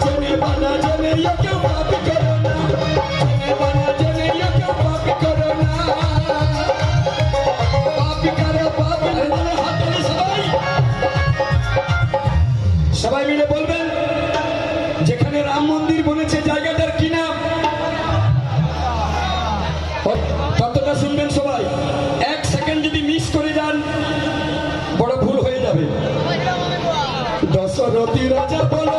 जने बना जने यो क्यों पाप करो ना, जने बना जने यो क्यों पाप करो ना, पाप करो पाप। अरे बोले हाथ में সবাই মিলে বলবেন যেখানে রাম মন্দির বনেছে জায়গাটার কি নাম? ততটা শুনবেন সবাই। এক সেকেন্ড যদি মিস করে যান বড় ভুল হয়ে যাবে। দশরথী রাজা বলো